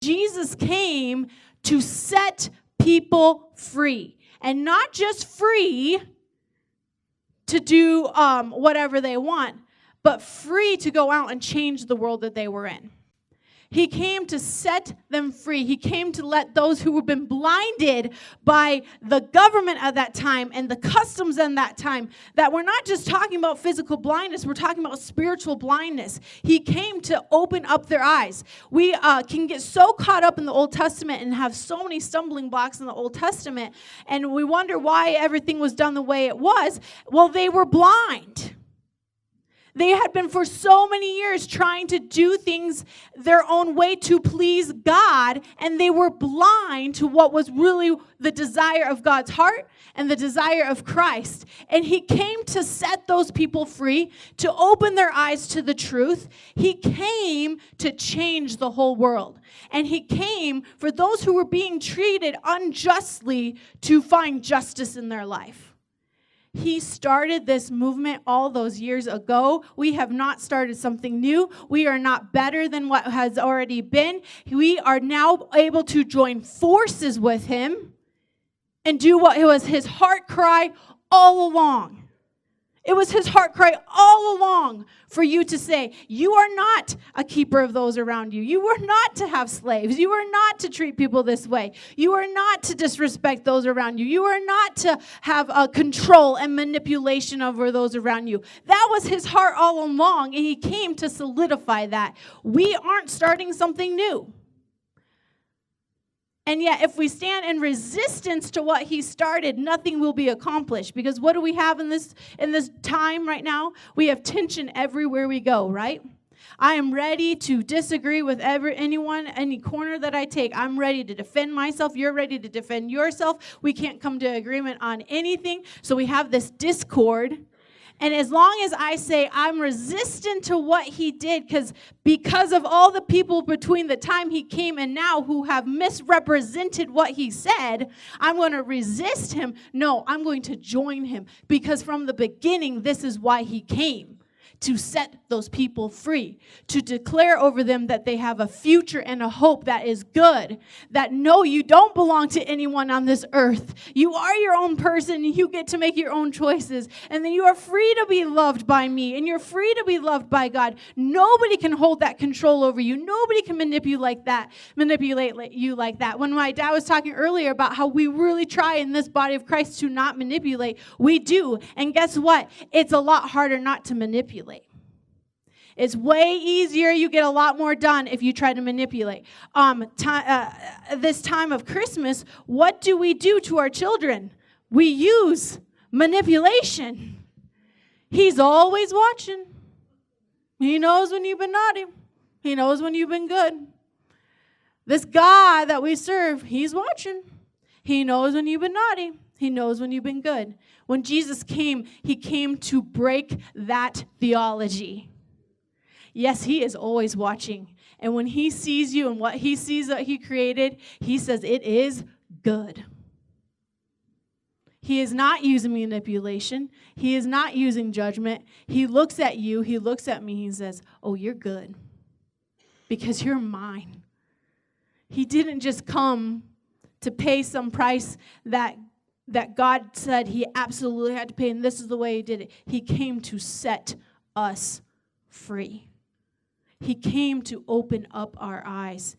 Jesus came to set people free. And not just free to do whatever they want, but free to go out and change the world that they were in. He came to set them free. He came to let those who had been blinded by the government at that time and the customs in that time, that we're not just talking about physical blindness, we're talking about spiritual blindness. He came to open up their eyes. We can get so caught up in the Old Testament and have so many stumbling blocks in the Old Testament, and we wonder why everything was done the way it was. Well, they were blind. They had been for so many years trying to do things their own way to please God, and they were blind to what was really the desire of God's heart and the desire of Christ. And he came to set those people free, to open their eyes to the truth. He came to change the whole world. And he came for those who were being treated unjustly to find justice in their life. He started this movement all those years ago. We have not started something new. We are not better than what has already been. We are now able to join forces with him and do what it was his heart cry all along. It was his heart cry all along for you to say, you are not a keeper of those around you. You are not to have slaves. You are not to treat people this way. You are not to disrespect those around you. You are not to have control and manipulation over those around you. That was his heart all along, and he came to solidify that. We aren't starting something new. And yet, if we stand in resistance to what he started, nothing will be accomplished. Because what do we have in this time right now? We have tension everywhere we go, right? I am ready to disagree with anyone, any corner that I take. I'm ready to defend myself. You're ready to defend yourself. We can't come to agreement on anything. So we have this discord. And as long as I say I'm resistant to what he did, because of all the people between the time he came and now who have misrepresented what he said, I'm going to resist him. No, I'm going to join him, because from the beginning, this is why he came. To set those people free, to declare over them that they have a future and a hope that is good, that no, you don't belong to anyone on this earth. You are your own person, and you get to make your own choices, and then you are free to be loved by me, and you're free to be loved by God. Nobody can hold that control over you. Nobody can manipulate you like that. When my dad was talking earlier about how we really try in this body of Christ to not manipulate, we do. And guess what? It's a lot harder not to manipulate. It's way easier. You get a lot more done if you try to manipulate. This time of Christmas, what do we do to our children? We use manipulation. He's always watching. He knows when you've been naughty. He knows when you've been good. This God that we serve, he's watching. He knows when you've been naughty. He knows when you've been good. When Jesus came, he came to break that theology. Yes, he is always watching. And when he sees you and what he sees that he created, he says it is good. He is not using manipulation. He is not using judgment. He looks at you, he looks at me, he says, oh, you're good because you're mine. He didn't just come to pay some price that God said he absolutely had to pay, and this is the way he did it. He came to set us free. He came to open up our eyes.